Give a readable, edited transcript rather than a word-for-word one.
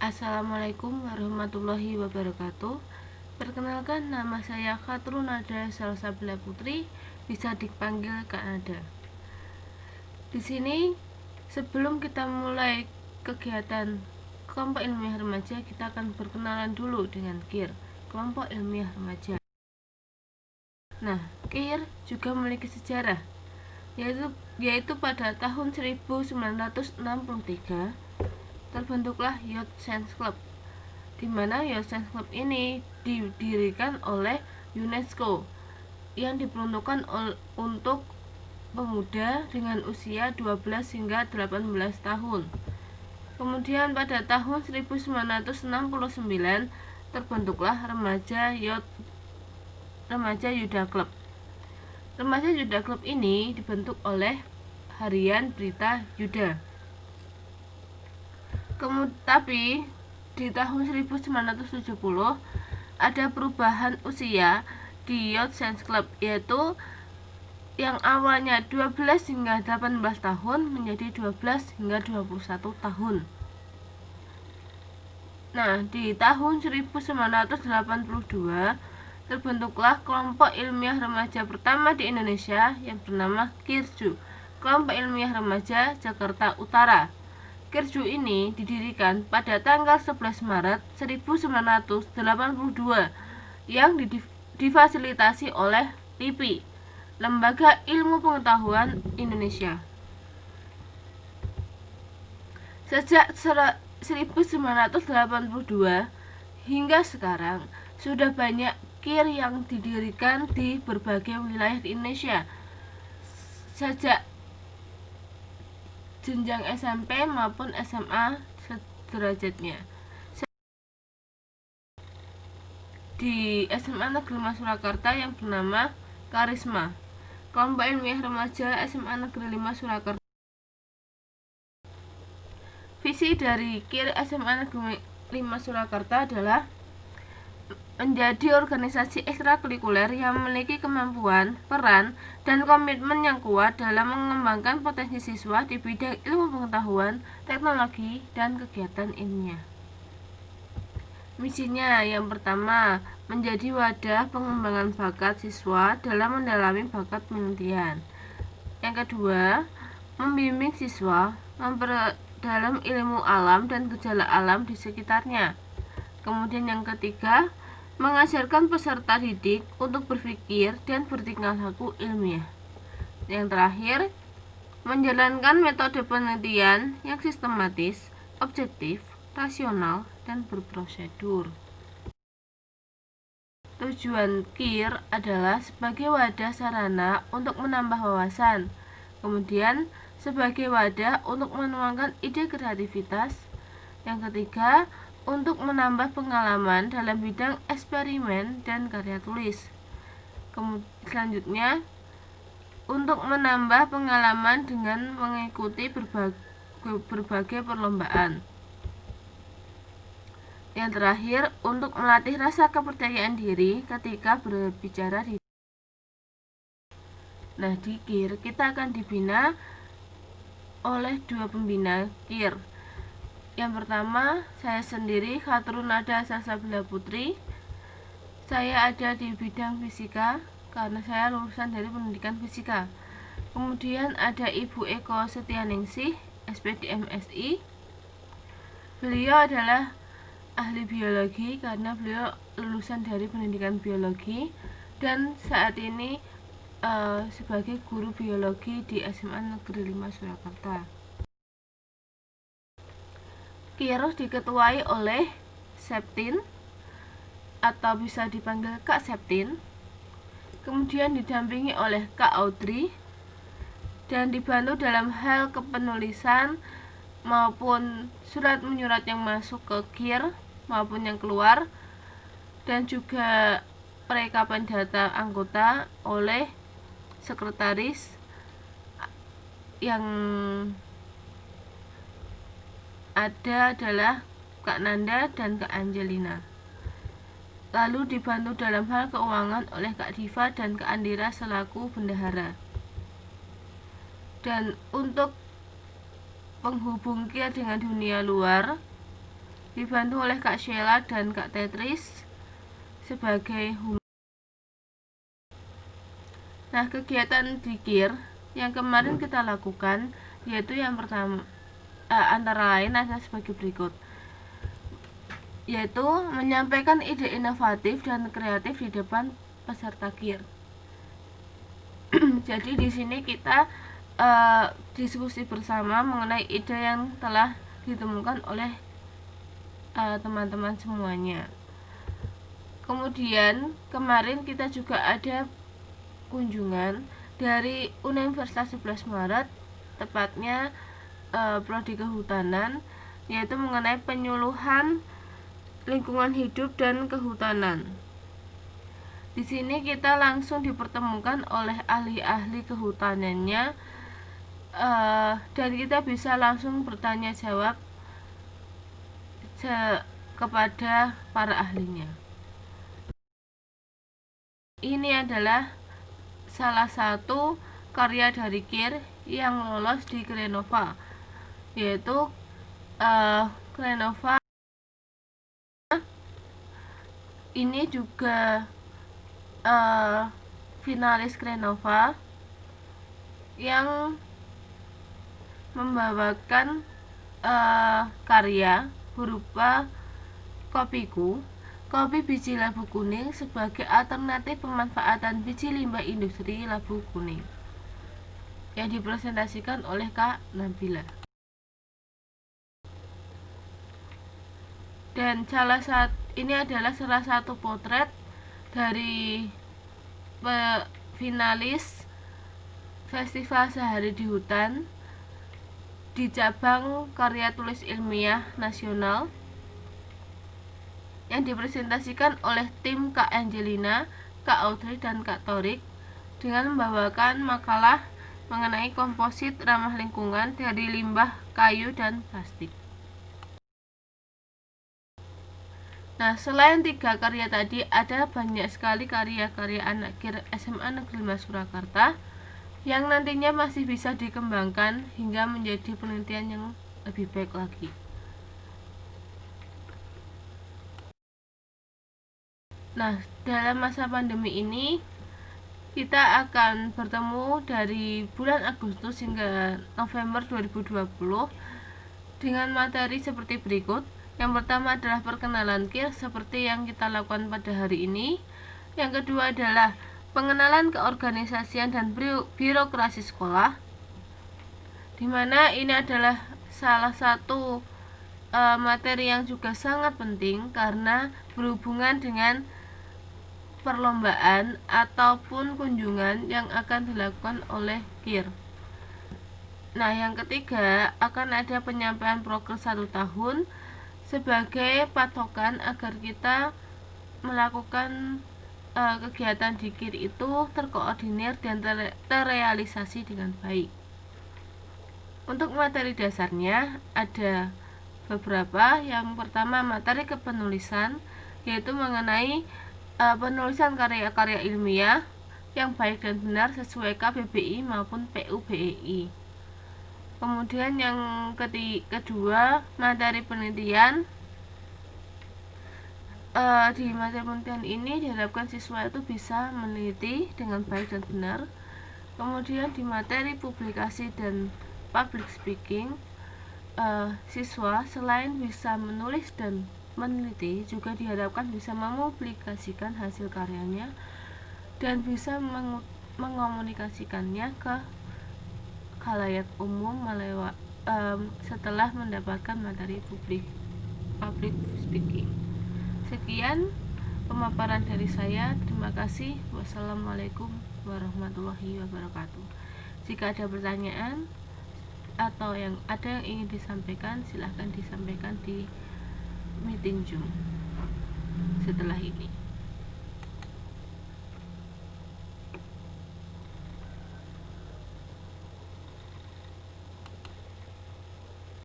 Assalamualaikum warahmatullahi wabarakatuh. Perkenalkan, nama saya Khatrul Nada Salsabila Putri, bisa dipanggil Kak Nada. Di sini, sebelum kita mulai kegiatan kelompok ilmiah remaja, kita akan berkenalan dulu dengan KIR, kelompok ilmiah remaja. Nah, KIR juga memiliki sejarah, yaitu pada tahun 1963 terbentuklah Youth Science Club, di mana Youth Science Club ini didirikan oleh UNESCO yang diperuntukkan untuk pemuda dengan usia 12 hingga 18 tahun. Kemudian pada tahun 1969 terbentuklah Remaja Yuda Club. Remaja Yuda Club ini dibentuk oleh Harian Berita Yuda. Tapi di tahun 1970 ada perubahan usia di Youth Science Club, yaitu yang awalnya 12 hingga 18 tahun menjadi 12 hingga 21 tahun. Nah, di tahun 1982 terbentuklah kelompok ilmiah remaja pertama di Indonesia yang bernama KIRJU, Kelompok Ilmiah Remaja Jakarta Utara. KIRJU ini didirikan pada tanggal 11 Maret 1982 yang difasilitasi oleh LIPI, Lembaga Ilmu Pengetahuan Indonesia. Sejak 1982 hingga sekarang, sudah banyak KIR yang didirikan di berbagai wilayah di Indonesia. Sejak jenjang SMP maupun SMA sederajatnya. Di SMA Negeri 5 Surakarta yang bernama Karisma, Kelompok Ilmiah Remaja SMA Negeri 5 Surakarta. Visi dari KIR SMA Negeri 5 Surakarta adalah menjadi organisasi ekstrakurikuler yang memiliki kemampuan, peran, dan komitmen yang kuat dalam mengembangkan potensi siswa di bidang ilmu pengetahuan, teknologi, dan kegiatan ilmiah. Misinya yang pertama, menjadi wadah pengembangan bakat siswa dalam mendalami bakat penelitian. Yang kedua, membimbing siswa memperdalam ilmu alam dan gejala alam di sekitarnya. Kemudian yang ketiga, mengajarkan peserta didik untuk berpikir dan bertingkah laku ilmiah. Yang terakhir, menjalankan metode penelitian yang sistematis, objektif, rasional, dan berprosedur. Tujuan KIR adalah sebagai wadah sarana untuk menambah wawasan, kemudian sebagai wadah untuk menuangkan ide kreativitas. Yang ketiga, untuk menambah pengalaman dalam bidang eksperimen dan karya tulis. Selanjutnya, untuk menambah pengalaman dengan mengikuti berbagai perlombaan. Yang terakhir, untuk melatih rasa kepercayaan diri ketika berbicara di KIR kita akan dibina oleh 2 pembina KIR. Yang pertama, saya sendiri, Khatrul Nada Salsabila Putri. Saya ada di bidang fisika karena saya lulusan dari pendidikan fisika. Kemudian ada Ibu Eko Setianingsih, SPD MSI. Beliau adalah ahli biologi karena beliau lulusan dari pendidikan biologi dan saat ini sebagai guru biologi di SMA Negeri 5 Surakarta. KIR diketuai oleh Septin atau bisa dipanggil Kak Septin, kemudian didampingi oleh Kak Audrey, dan dibantu dalam hal kepenulisan maupun surat menyurat yang masuk ke KIR maupun yang keluar, dan juga perekapan data anggota oleh sekretaris yang ada adalah Kak Nanda dan Kak Angelina. Lalu dibantu dalam hal keuangan oleh Kak Diva dan Kak Andira selaku bendahara. Dan untuk penghubung KIR dengan dunia luar, dibantu oleh Kak Sheila dan Kak Tetris sebagai humas. Nah, kegiatan di KIR yang kemarin kita lakukan yaitu yang pertama antara lain ada sebagai berikut, yaitu menyampaikan ide inovatif dan kreatif di depan peserta KIR. Jadi di sini kita diskusi bersama mengenai ide yang telah ditemukan oleh teman-teman semuanya. Kemudian kemarin kita juga ada kunjungan dari Universitas 11 Maret, tepatnya prodi kehutanan, yaitu mengenai penyuluhan lingkungan hidup dan kehutanan. Di sini kita langsung dipertemukan oleh ahli-ahli kehutanannya, dan kita bisa langsung bertanya jawab kepada para ahlinya. Ini adalah salah satu karya dari KIR yang lolos di Krenova, yaitu Krenova ini juga finalis Krenova yang membawakan karya berupa kopi biji labu kuning sebagai alternatif pemanfaatan biji limbah industri labu kuning, yang dipresentasikan oleh Kak Nabila. Dan ini adalah salah satu potret dari finalis Festival Sehari di Hutan di cabang karya tulis ilmiah nasional, yang dipresentasikan oleh tim Kak Angelina, Kak Audrey, dan Kak Torik dengan membawakan makalah mengenai komposit ramah lingkungan dari limbah kayu dan plastik. Nah, selain 3 karya tadi, ada banyak sekali karya-karya anak KIR SMA Negeri 5 Surakarta yang nantinya masih bisa dikembangkan hingga menjadi penelitian yang lebih baik lagi. Nah, dalam masa pandemi ini kita akan bertemu dari bulan Agustus hingga November 2020 dengan materi seperti berikut. Yang pertama adalah perkenalan KIR seperti yang kita lakukan pada hari ini. Yang kedua adalah pengenalan keorganisasian dan birokrasi sekolah, dimana ini adalah salah satu materi yang juga sangat penting karena berhubungan dengan perlombaan ataupun kunjungan yang akan dilakukan oleh KIR. Nah, yang ketiga akan ada penyampaian proker 1 tahun sebagai patokan agar kita melakukan kegiatan di KIR itu terkoordinir dan terrealisasi dengan baik. Untuk materi dasarnya ada beberapa. Yang pertama materi kepenulisan, yaitu mengenai penulisan karya-karya ilmiah yang baik dan benar sesuai KBBI maupun PUBEI. Kemudian yang kedua materi penelitian. Di materi penelitian ini diharapkan siswa itu bisa meneliti dengan baik dan benar. Kemudian di materi publikasi dan public speaking, siswa selain bisa menulis dan meneliti juga diharapkan bisa mempublikasikan hasil karyanya dan bisa mengomunikasikannya ke khalayak umum setelah mendapatkan materi public speaking. Sekian pemaparan dari saya. Terima kasih. Wassalamualaikum warahmatullahi wabarakatuh. Jika ada pertanyaan atau yang ingin disampaikan, silahkan disampaikan di meeting Zoom setelah ini.